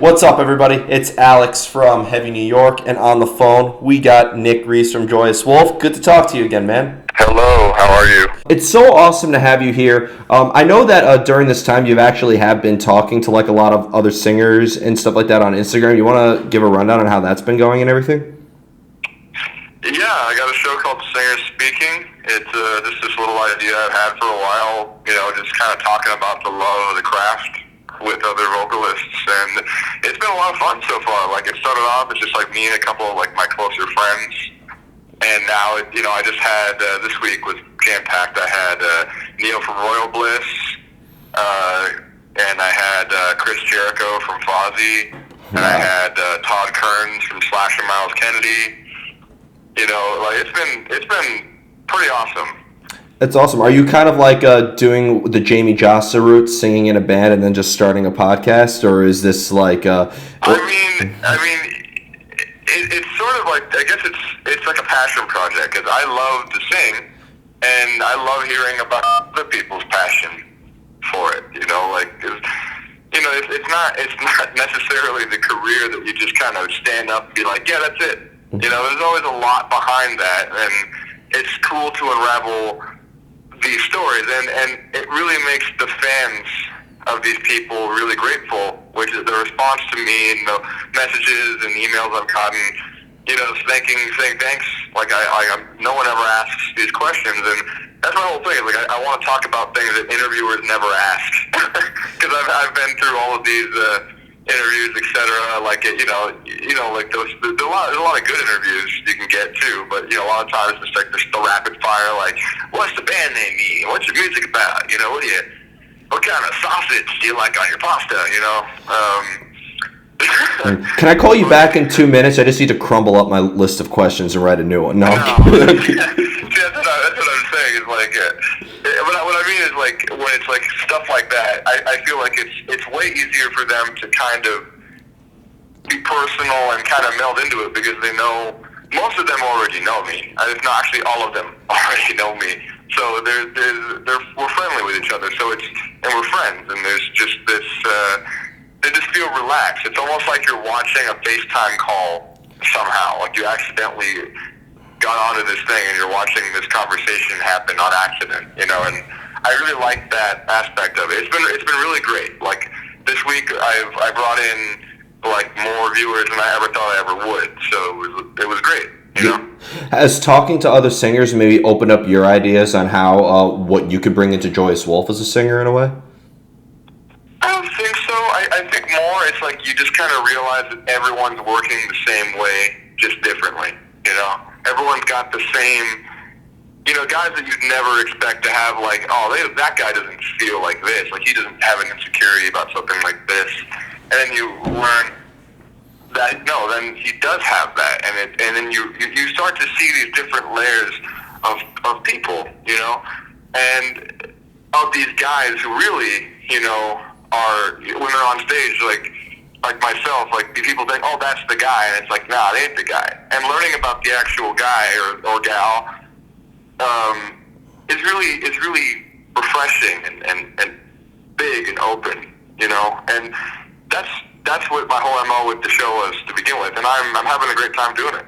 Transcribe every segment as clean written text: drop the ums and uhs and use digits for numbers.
What's up, everybody? It's Alex from Heavy New York, and on the phone, we got Nick Reese from Joyous Wolf. Good to talk to you again, man. Hello, how are you? It's so awesome to have you here. I know that during this time, you've actually have been talking to like a lot of other singers and stuff like that on Instagram. You want to give a rundown on how that's been going and everything? Yeah, I got a show called Singers Speaking. It's just this little idea I've had for a while, just kind of talking about the love of the craft with other vocalists, and it's been a lot of fun so far. Like, it started off as just like me and a couple of like my closer friends, and now I just had this week was jam packed. I had Neil from Royal Bliss, and I had Chris Jericho from Fozzy, and I had Todd Kearns from Slash and Miles Kennedy. It's been pretty awesome. That's awesome. Are you kind of like doing the Jamie Jossa route, singing in a band and then just starting a podcast, or is this like? It's sort of like, I guess it's like a passion project, because I love to sing and I love hearing about other people's passion for it. It's not necessarily the career that you just kind of stand up and be like, yeah, that's it. There's always a lot behind that, and it's cool to unravel these stories, and it really makes the fans of these people really grateful, which is the response to me and the messages and emails I've gotten, saying thanks. Like, no one ever asks these questions, and that's my whole thing. Is like, I want to talk about things that interviewers never ask, because I've been through all of these interviews, etc. Like, like there's a lot of good interviews you can get too, but a lot of times it's like the rapid fire, like, what's the band name mean? What's your music about? What kind of sausage do you like on your pasta? Can I call you back in 2 minutes? I just need to crumble up my list of questions and write a new one. No. That's what I'm saying. Is like, what I mean is, like, when it's like stuff like that, I feel like it's way easier for them to kind of be personal and kind of meld into it, because they know, most of them already know me. If not, actually, all of them already know me. So we're friendly with each other. And we're friends, and there's just this. They just feel relaxed. It's almost like you're watching a FaceTime call somehow. Like, you accidentally got onto this thing and you're watching this conversation happen on accident. And I really like that aspect of it. It's been really great. Like, this week I brought in like more viewers than I ever thought I ever would. So it was great. Has talking to other singers maybe opened up your ideas on how what you could bring into Joyous Wolf as a singer in a way? I don't think so. I think more it's like you just kind of realize that everyone's working the same way, just differently. Everyone's got the same, guys that you'd never expect to have, like, that guy doesn't feel like this. Like, he doesn't have an insecurity about something like this. And then you learn that, no, then he does have that. And then you start to see these different layers of people, and of these guys who really, are, when they're on stage, like myself, like, people think, oh, that's the guy, and it's like, nah, they ain't the guy. And learning about the actual guy or gal is really refreshing and big and open, and that's what my whole MO with the show was to begin with, and I'm having a great time doing it,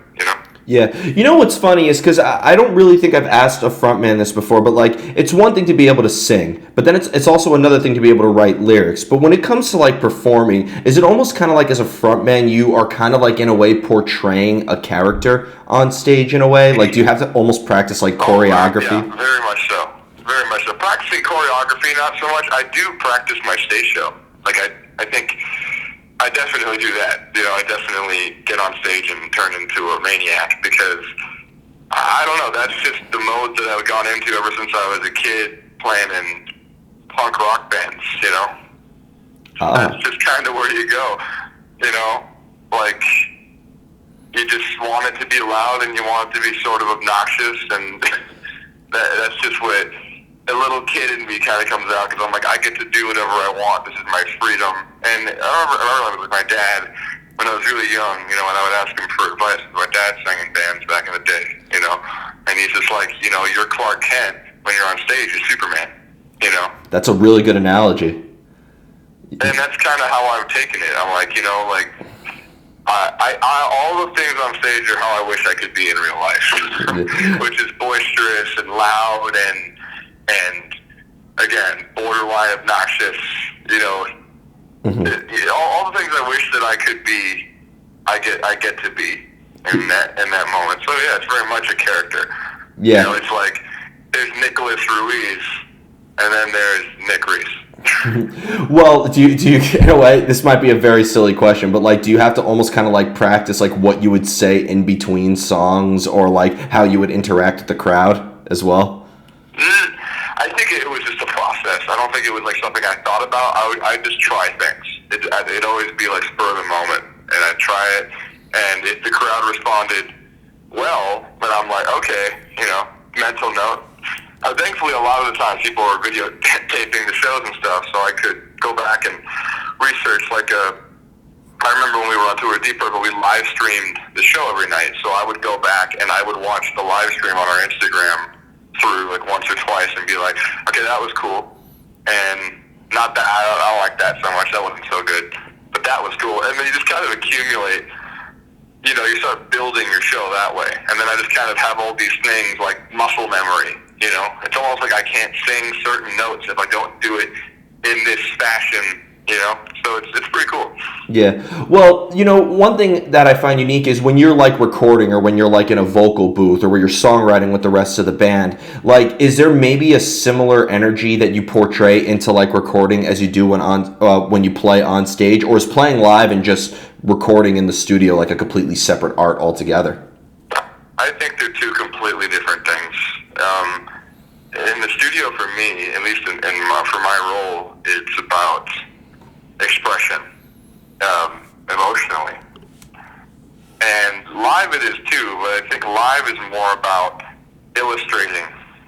Yeah. What's funny is, because I don't really think I've asked a frontman this before, but like, it's one thing to be able to sing, but then it's also another thing to be able to write lyrics. But when it comes to like performing, is it almost kind of like as a frontman, you are kind of like in a way portraying a character on stage in a way? Like, do you have to almost practice like choreography? Yeah, very much so. Very much so. Practicing choreography, not so much. I do practice my stage show. Like, I think I definitely do that. I definitely get on stage and turn into a maniac, because I don't know, that's just the mode that I've gone into ever since I was a kid playing in punk rock bands, That's just kind of where you go, like, you just want it to be loud and you want it to be sort of obnoxious, and that's just what a little kid in me kind of comes out, because I'm like, I get to do whatever I want. This is my freedom. And I remember with my dad, when I was really young, when I would ask him for advice. My dad sang in bands back in the day, and he's just like, you're Clark Kent. When you're on stage, you're Superman, That's a really good analogy. And that's kind of how I've taken it. I'm like, like, all the things on stage are how I wish I could be in real life, which is boisterous and loud and again, borderline obnoxious, all the things I wish that I could be, I get to be in that moment. So yeah, it's very much a character. Yeah. It's like there's Nicholas Ruiz, and then there's Nick Reese. Well, do you in a way, this might be a very silly question, but like, do you have to almost kind of like practice like what you would say in between songs, or like how you would interact with the crowd as well? I think it was just a process. I don't think it was like something I thought about. I'd just try things. It'd always be like spur of the moment, and I'd try it. And if the crowd responded well, then I'm like, okay, mental note. Thankfully, a lot of the times people were videotaping the shows and stuff, so I could go back and research. I remember when we were on tour with Deep Purple, we live streamed the show every night. So I would go back and I would watch the live stream on our Instagram through like once or twice and be like, okay, that was cool, and not that I don't like that so much. That wasn't so good, but that was cool. And then you just kind of accumulate. You start building your show that way. And then I just kind of have all these things like muscle memory, It's almost like I can't sing certain notes if I don't do it in this fashion, So it's pretty cool. Yeah. Well, one thing that I find unique is when you're like recording, or when you're like in a vocal booth, or where you're songwriting with the rest of the band, like, is there maybe a similar energy that you portray into like recording as you do when you play on stage, or is playing live and just recording in the studio like a completely separate art altogether? I think they're two completely different things. In the studio, for me, at least for my role, it's about expression, emotionally. And live it is too, but I think live is more about illustrating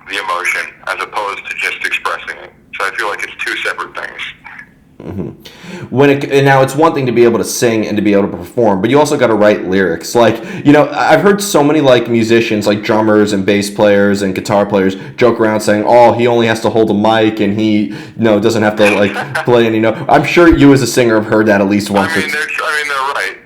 the emotion as opposed to just expressing it. So I feel like it's two separate things. And now it's one thing to be able to sing and to be able to perform, but you also got to write lyrics. Like, I've heard so many like musicians, like drummers and bass players and guitar players, joke around saying, "Oh, he only has to hold a mic and he doesn't have to like play any note." I'm sure you as a singer have heard that at least once. They're right.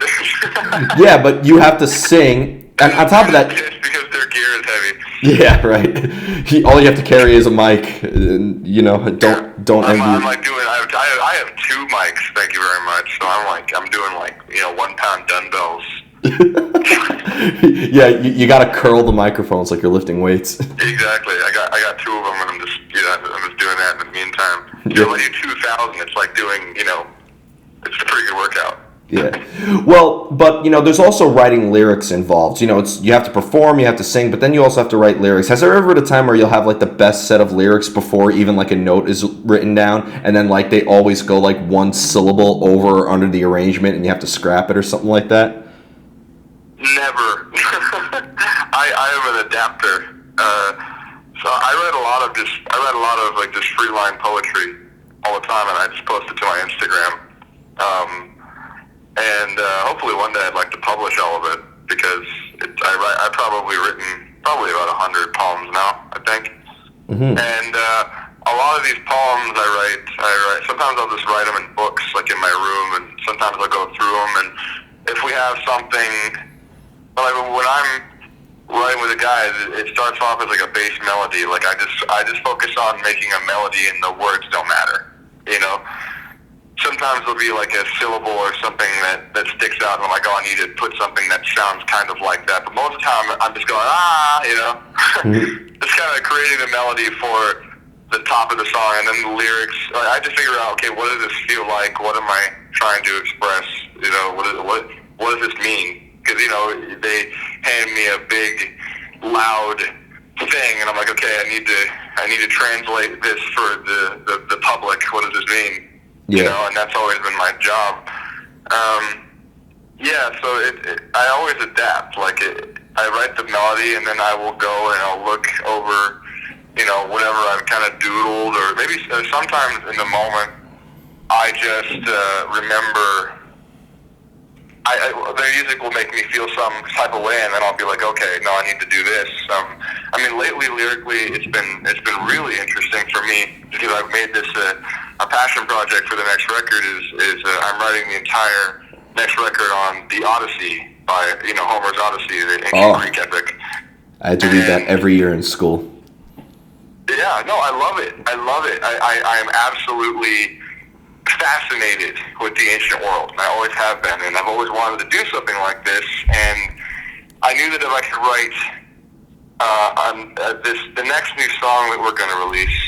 Yeah, but you have to sing, and on top of that, it's because their gear is heavy. Yeah, right. All you have to carry is a mic. Don't envy. I'm like doing. I have two mics. Thank you very much. So I'm doing 1 pound dumbbells. Yeah, you got to curl the microphones like you're lifting weights. Exactly. I got two of them, and I'm just doing that in the meantime. When you 2,000, it's like doing it's a pretty good workout. Yeah. Well, but there's also writing lyrics involved. It's you have to perform, you have to sing, but then you also have to write lyrics. Has there ever been a time where you'll have like the best set of lyrics before even like a note is written down, and then like they always go like one syllable over or under the arrangement, and you have to scrap it or something like that? Never. I am an adapter. So I read a lot of like just free line poetry all the time, and I just post it to my Instagram. And hopefully one day I'd like to publish all of it, because I've probably written about 100 poems now, I think. Mm-hmm. And a lot of these poems I write. Sometimes I'll just write them in books, like in my room, and sometimes I'll go through them. And if we have something, like when I'm writing with the guys, it starts off as like a bass melody. Like I just focus on making a melody, and the words don't matter, Sometimes there'll be like a syllable or something that sticks out, and I'm like, oh, I need to put something that sounds kind of like that. But most of the time, I'm just going, just kind of creating a melody for the top of the song, and then the lyrics. I just figure out, okay, what does this feel like? What am I trying to express? What does this mean? Because they hand me a big, loud thing, and I'm like, okay, I need to translate this for the public. What does this mean? Yeah. And that's always been my job. So I always adapt. I write the melody, and then I will go and I'll look over, whatever I've kind of doodled, or maybe sometimes in the moment, I just remember. The music will make me feel some type of way, and then I'll be like, okay, no, I need to do this. Lately, lyrically, it's been really interesting for me, because I've made this a passion project for the next record is I'm writing the entire next record on the Odyssey by, Homer's Odyssey, the ancient Greek epic. I had to read that every year in school. Yeah, no, I love it. I am absolutely fascinated with the ancient world, and I always have been, and I've always wanted to do something like this, and I knew that if I could write the next new song that we're going to release,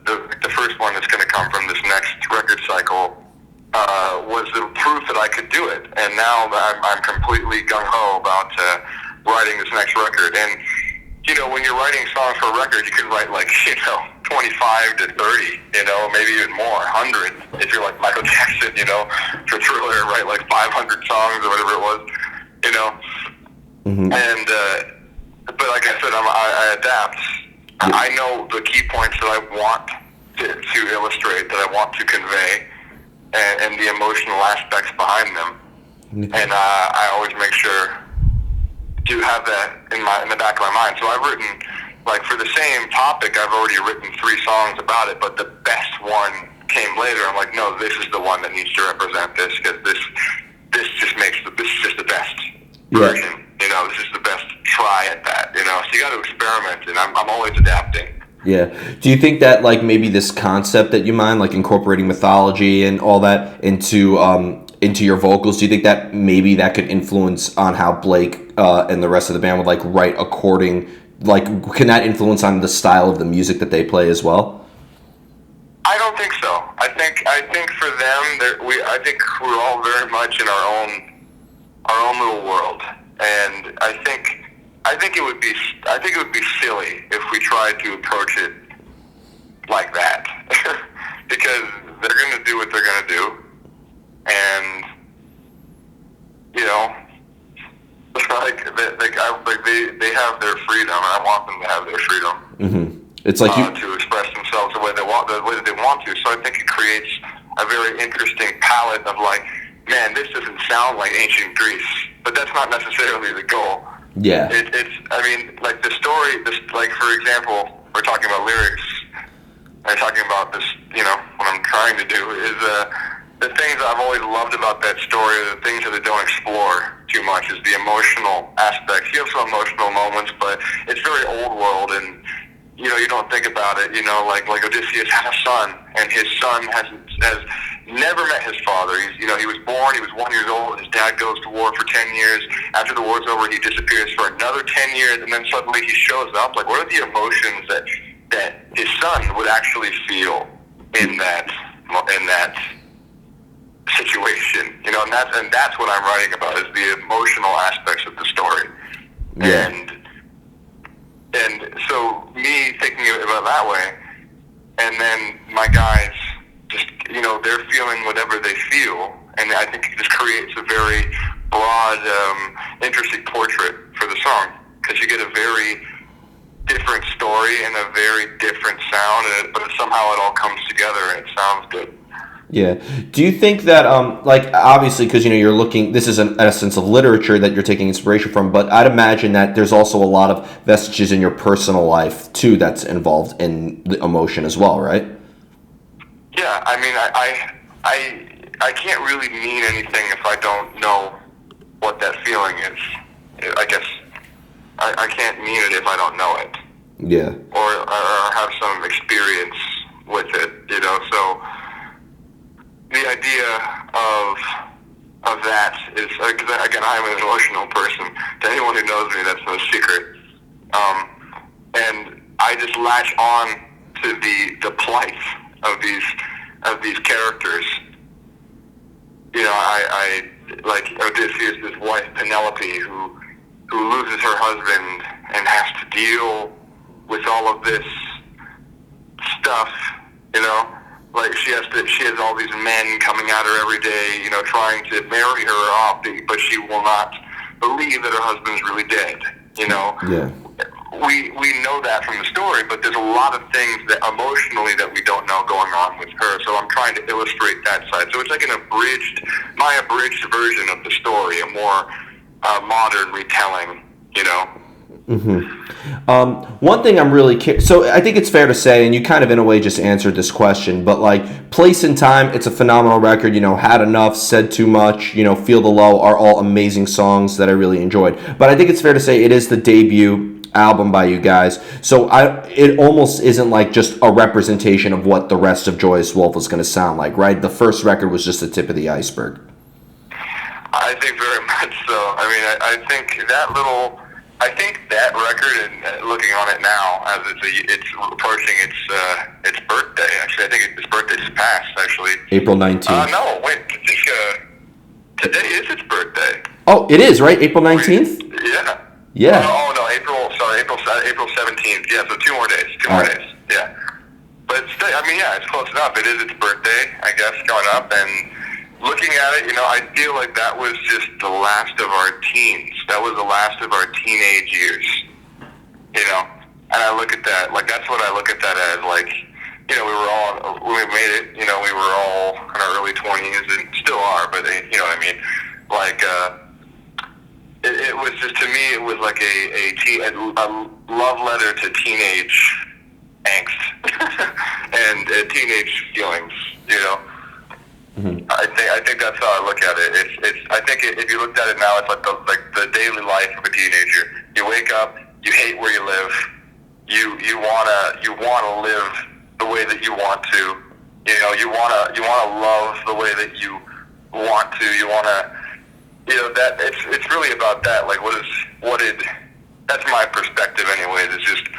the first one that's going to come from this next record cycle, was the proof that I could do it. And now I'm completely gung-ho about writing this next record. And, when you're writing songs for a record, you can write 25 to 30, maybe even more, 100. If you're like Michael Jackson, for Thriller, write 500 songs or whatever it was, Mm-hmm. And, but like I said, I adapt. Yeah. I know the key points that I want to illustrate, that I want to convey, and the emotional aspects behind them. Mm-hmm. And I always make sure to have that in the back of my mind. So I've written, for the same topic, I've already written 3 songs about it, but the best one came later. I'm like, no, this is the one that needs to represent this, because this is just the best version. This is the best try at that. So you got to experiment, and I'm always adapting. Yeah. Do you think that maybe this concept that you mind, incorporating mythology and all that into your vocals, do you think that maybe that could influence on how Blake and the rest of the band would write according, can that influence on the style of the music that they play as well? I don't think so. I think for them, I think we're all very much in our own little world, and I think it would be silly if we tried to approach it like that, because they're going to do what they're going to do, and they have their freedom, and I want them to have their freedom. Mm-hmm. It's like to express themselves the way they want to. So I think it creates a very interesting palette of man, this doesn't sound like ancient Greece, but that's not necessarily the goal. Yeah. The story, for example, we're talking about lyrics, and talking about this, what I'm trying to do is, the things that I've always loved about that story, the things that they don't explore too much, is the emotional aspects. You have some emotional moments, but it's very old world, and, you don't think about it, like Odysseus had a son, and his son has never met his father. He was born, he was 1 year old, his dad goes to war for 10 years. After the war's over, he disappears for another 10 years, and then suddenly he shows up. What are the emotions that his son would actually feel in that situation? And that's what I'm writing about, is the emotional aspects of the story. Yeah. And so me thinking about it that way, and then my guys just, they're feeling whatever they feel, and I think it just creates a very broad, interesting portrait for the song, because you get a very different story and a very different sound, but somehow it all comes together and it sounds good. Yeah. Do you think that, obviously, because, you're looking, this is an essence of literature that you're taking inspiration from, but I'd imagine that there's also a lot of vestiges in your personal life, too, that's involved in the emotion as well, right? Yeah, I can't really mean anything if I don't know what that feeling is. I guess I can't mean it if I don't know it. Yeah. Or have some experience with it, so the idea of that is, again, I'm an emotional person. To anyone who knows me, that's no secret. And I just latch on to the plight of these characters. I like Odysseus' wife Penelope, who loses her husband and has to deal with all of this stuff. She has all these men coming at her every day, trying to marry her off, but she will not believe that her husband's really dead. Yeah. We know that from the story, but there's a lot of things that emotionally that we don't know going on with her. So I'm trying to illustrate that side. So it's like my abridged version of the story, a more modern retelling. One thing I'm really so I think it's fair to say, and you kind of in a way just answered this question, but like Place and Time, it's a phenomenal record. Had Enough, Said Too Much, Feel the Low are all amazing songs that I really enjoyed. But I think it's fair to say it is the debut album by you guys, so it almost isn't like just a representation of what the rest of Joyous Wolf is going to sound like, right? The first record was just the tip of the iceberg. I think very much so. I mean, I think that record, and looking on it now, as it's approaching its birthday. Actually, I think its birthday's passed. Actually, April 19th. No, wait. I think today is its birthday. Oh, it is, right? April 19th. Yeah. Yeah. Oh no, April 17th. Yeah, so 2 more days. Two more days. Yeah. But still, I mean, yeah, it's close enough. It is its birthday, I guess, coming up, and looking at it, I feel like that was just the last of our teens. That was the last of our teenage years. And I look at that, like, that's what I look at that as, like, we made it, we were all in our early 20s and still are, but, you know what I mean? Like, it was just, to me, it was like a love letter to teenage angst and teenage feelings, I think that's how I look at it. I think if you looked at it now, it's like the daily life of a teenager. You wake up, you hate where you live, you wanna live the way that you want to. You wanna love the way that you want to. You wanna, that it's really about that. Like that's my perspective, anyways. It's just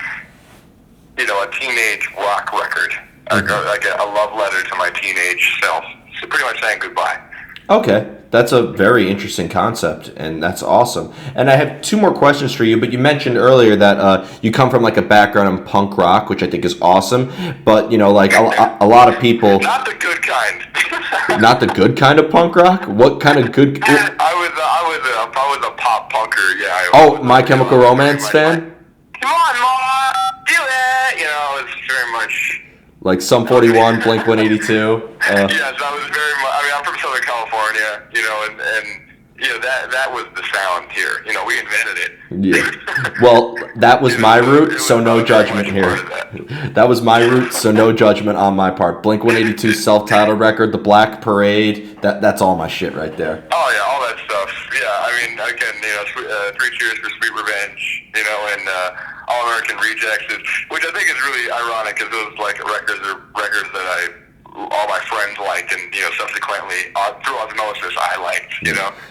a teenage rock record, like a love letter to my teenage self. So pretty much saying goodbye. Okay, that's a very interesting concept, and that's awesome. And I have 2 more questions for you, but you mentioned earlier that you come from like a background in punk rock, which I think is awesome. But like a lot of people, not the good kind. Not the good kind of punk rock. What kind of good? I was a pop punker. Yeah. My Chemical Romance fan. Come on, Mom, do it. It's very much. Like Sum 41, Blink 182. Yes, I was very much. I mean, I'm from Southern California, and that was the sound here. We invented it. Yeah. Well, that was my route, so no judgment here. That was my route, so no judgment on my part. Blink 182 self-titled record, The Black Parade. That's all my shit right there. Oh yeah, all that stuff. Yeah, I mean, again, 3 Cheers for Sweet Revenge, and All American Rejects, which I think is really ironic because those records are records that all my friends liked, and subsequently through osmosis I liked.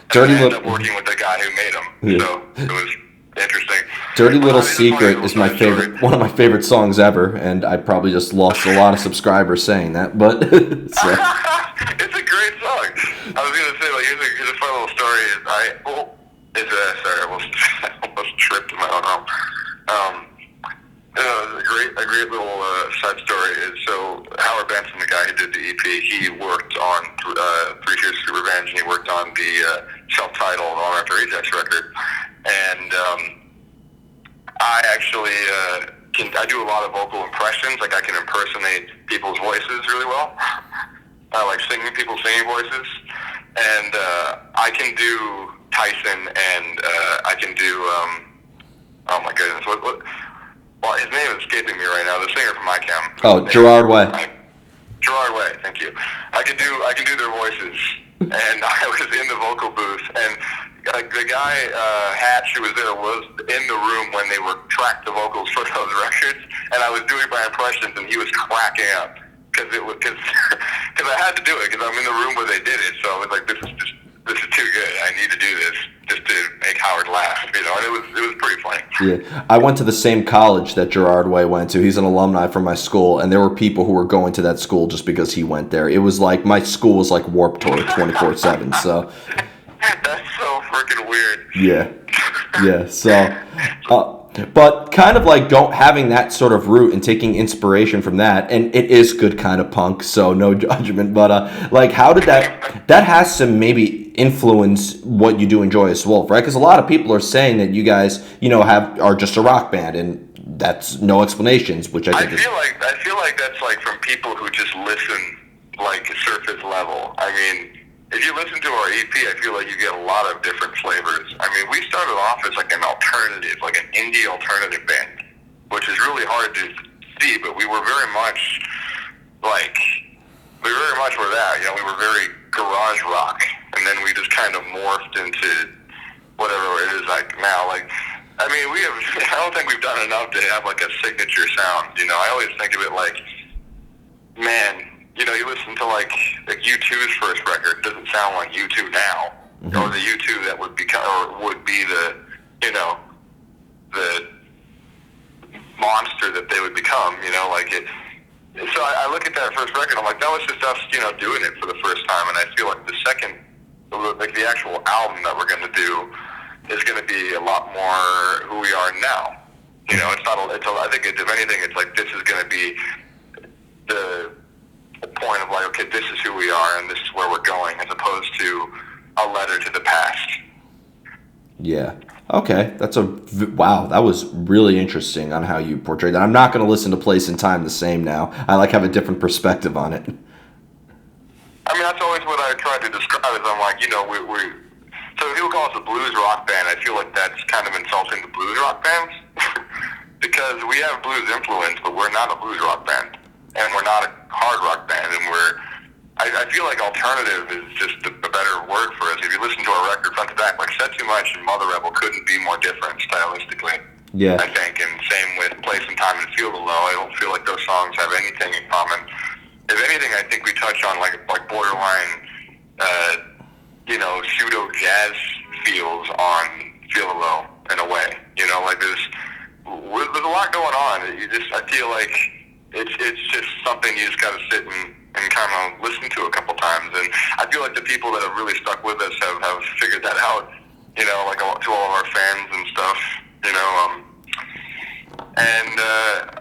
Dirty I ended Little up working with the guy who made them, so it was interesting. Dirty Little Secret is my favorite, one of my favorite songs ever, and I probably just lost a lot of subscribers saying that, but so. It's a great song. I was gonna say, here's a fun little story. Sorry, I almost tripped in my own home. A great little side story is, so Howard Benson, the guy who did the EP, he worked on 3 Cheers for Revenge, and he worked on the self-titled All After Ajax record. And I actually I do a lot of vocal impressions. Like, I can impersonate people's voices really well. I like people's singing voices. And I can do Tyson, and I can do, oh my goodness, well, his name is escaping me right now. The singer from My Chem. Oh, Gerard Way. Gerard Way, thank you. I can do their voices, and I was in the vocal booth, and the guy Hatch, who was there, was in the room when they were tracked the vocals for those records, and I was doing my impressions, and he was cracking up because I had to do it because I'm in the room where they did it. So I was like, this is too good. I need to do this just to make Howard laugh, and it was pretty funny. Yeah, I went to the same college that Gerard Way went to. He's an alumni from my school, and there were people who were going to that school just because he went there. It was like my school was like Warped Tour 24/7. So that's so freaking weird. Yeah. So. But kind of like having that sort of route and taking inspiration from that, and it is good kind of punk, so no judgment. But how did that has to maybe influence what you do in Joyous Wolf, right? Because a lot of people are saying that you guys, are just a rock band, and that's no explanations. Which I feel like that's like from people who just listen like surface level. I mean, if you listen to our EP, I feel like you get a lot of different flavors. I mean, we started off as like an alternative, like an indie alternative band, which is really hard to see, but we were very much like, we very much were that. You know, we were very garage rock, and then we just kind of morphed into whatever it is like now. Like, I mean, I don't think we've done enough to have like a signature sound. You know, I always think of it like, man, you know, you listen to like U2's first record, it doesn't sound like U2 now, or the U2 that would become, or would be the, you know, the monster that they would become. You know, like it. So I look at that first record, I'm like, that was just us, you know, doing it for the first time, and I feel like the second, like the actual album that we're going to do is going to be a lot more who we are now. You know, it's not. I think if anything, it's like this is going to be the point of like, okay, this is who we are and this is where we're going, as opposed to a letter to the past. Yeah. Okay. Wow. That was really interesting on how you portrayed that. I'm not going to listen to Place and Time the same now. I like have a different perspective on it. I mean, that's always what I try to describe. Is I'm like, you know, we so if people call us a blues rock band, I feel like that's kind of insulting to blues rock bands because we have blues influence, but we're not a blues rock band. And we're not a hard rock band, and I feel like alternative is just a better word for us. If you listen to our record front to back, like Set Too Much and Mother Rebel couldn't be more different stylistically. Yeah. I think, and same with Place and Time and Feel the Low. I don't feel like those songs have anything in common. If anything, I think we touch on like borderline, you know, pseudo jazz feels on Feel the Low in a way. You know, like there's a lot going on. I feel like it's just something you just got to sit and kind of listen to a couple times. And I feel like the people that have really stuck with us have figured that out, you know, like to all of our fans and stuff, you know. And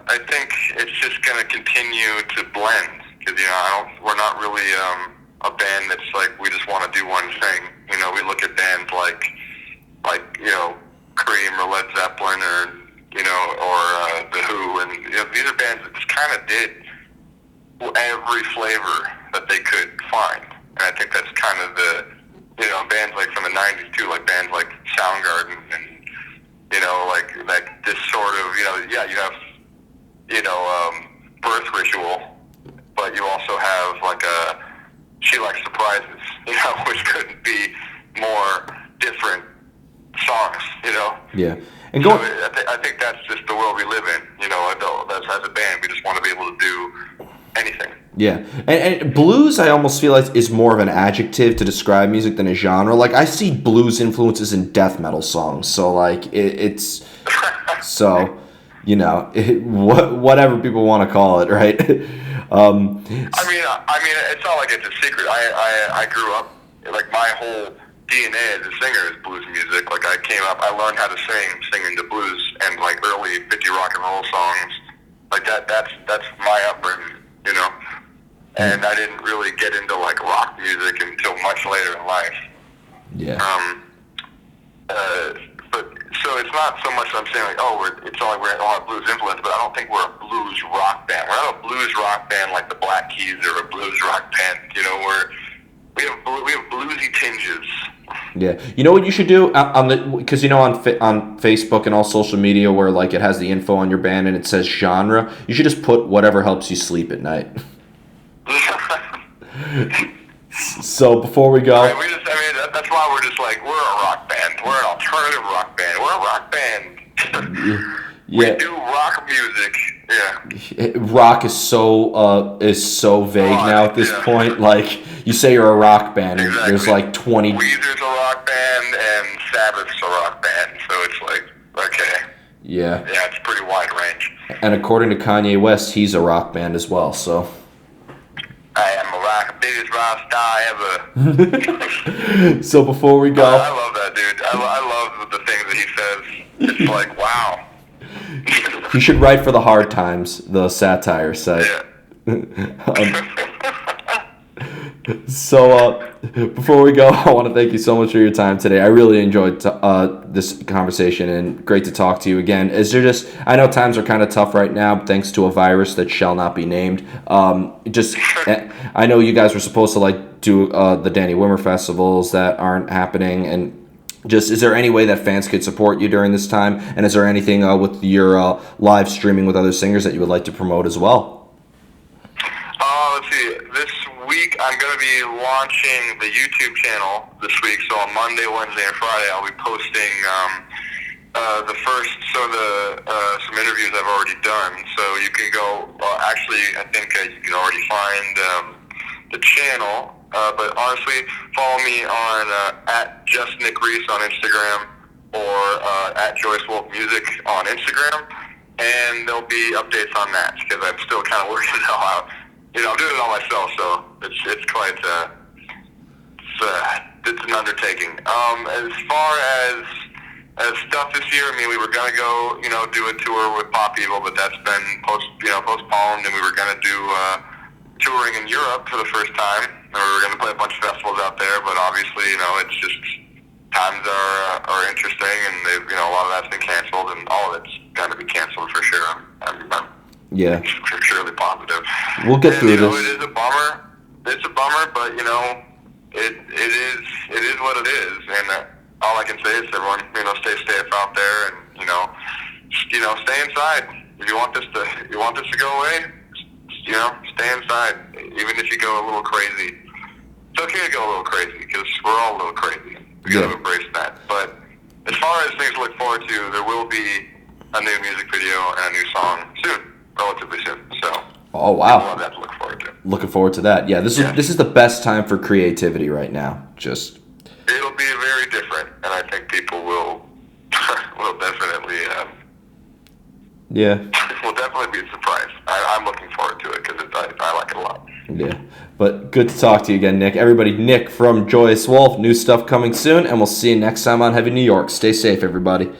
I think it's just going to continue to blend because, you know, we're not really a band that's like we just want to do one thing. You know, we look at bands like you know, Cream or Led Zeppelin or, you know, or The Who, and you know, these are bands that just kind of did every flavor that they could find, and I think that's kind of the, you know, bands like from the '90s too, like bands like Soundgarden, and you know, like this sort of, you know, yeah, you have, you know, Birth Ritual, but you also have like She Likes Surprises, you know, which couldn't be more different songs, you know. Yeah. And so I think that's just the world we live in. You know, as a band, we just want to be able to do anything. Yeah. And blues, I almost feel like, is more of an adjective to describe music than a genre. Like, I see blues influences in death metal songs. So, like, it's... so, you know, whatever people want to call it, right? I mean, it's not like it's a secret. I grew up, like, my whole DNA as a singer is blues music. Like, I learned how to sing into blues and like early 50 rock and roll songs. Like that's my upbringing, you know. And I didn't really get into like rock music until much later in life. Yeah. But so it's not so much I'm saying like, it's all like we don't have blues influence, but I don't think we're a blues rock band. We're not a blues rock band like the Black Keys or a blues rock band. You know, we have bluesy tinges. Yeah, you know what you should do because you know on Facebook and all social media where like it has the info on your band and it says genre. You should just put whatever helps you sleep at night. So before we go, that's why we're just like we're a rock band. We're an alternative rock band. We're a rock band. Yeah. We do rock music. Yeah. Rock is so vague now at this point. Like you say you're a rock band, and there's like 20. Weezer's a rock band, and Sabbath's a rock band. So it's like, okay. Yeah. Yeah, it's pretty wide range. And according to Kanye West, he's a rock band as well. So. I am a biggest rock star ever. So before we go, I love that dude. I love the things that he says. It's like, wow. He should write for the Hard Times, the satire site. Yeah. So, before we go, I want to thank you so much for your time today. I really enjoyed this conversation, and great to talk to you again. Is there just, I know times are kind of tough right now, thanks to a virus that shall not be named. I know you guys were supposed to like do the Danny Wimmer festivals that aren't happening, and just, is there any way that fans could support you during this time? And is there anything with your live streaming with other singers that you would like to promote as well? Let's see. This week I'm going to be launching the YouTube channel this week. So on Monday, Wednesday, and Friday, I'll be posting some interviews I've already done. So you can go. Actually, I think you can already find the channel. But honestly, follow me on at Just Nick Reese on Instagram or at Joyous Wolf Music on Instagram, and there'll be updates on that because I'm still kind of working it all out. I'm doing it all myself, so it's quite it's an undertaking. As far as stuff this year, I mean, we were gonna go, do a tour with Pop Evil, but that's been postponed, and we were gonna do touring in Europe for the first time. We were gonna play a bunch of festivals out there, but obviously, it's just times are interesting, and a lot of that's been canceled, and all of it's gonna be canceled for sure. I'm Yeah. surely positive. We'll get through this. It is a bummer. It's a bummer, but it is what it is. And all I can say is everyone, stay safe out there, and stay inside. If you want this to go away, stay inside. Even if you go a little crazy, it's okay to go a little crazy because we're all a little crazy. We gotta embrace that. But as far as things to look forward to, there will be a new music video and a new song soon. Relatively soon, so. Oh wow! We'll have that to look forward to. Looking forward to that. Yeah, this is the best time for creativity right now. Just. It'll be very different, and I think people will definitely. Yeah. Will definitely be surprised. I'm looking forward to it because I like it a lot. Yeah, but good to talk to you again, Nick. Everybody, Nick from Joyous Wolf. New stuff coming soon, and we'll see you next time on Heavy New York. Stay safe, everybody.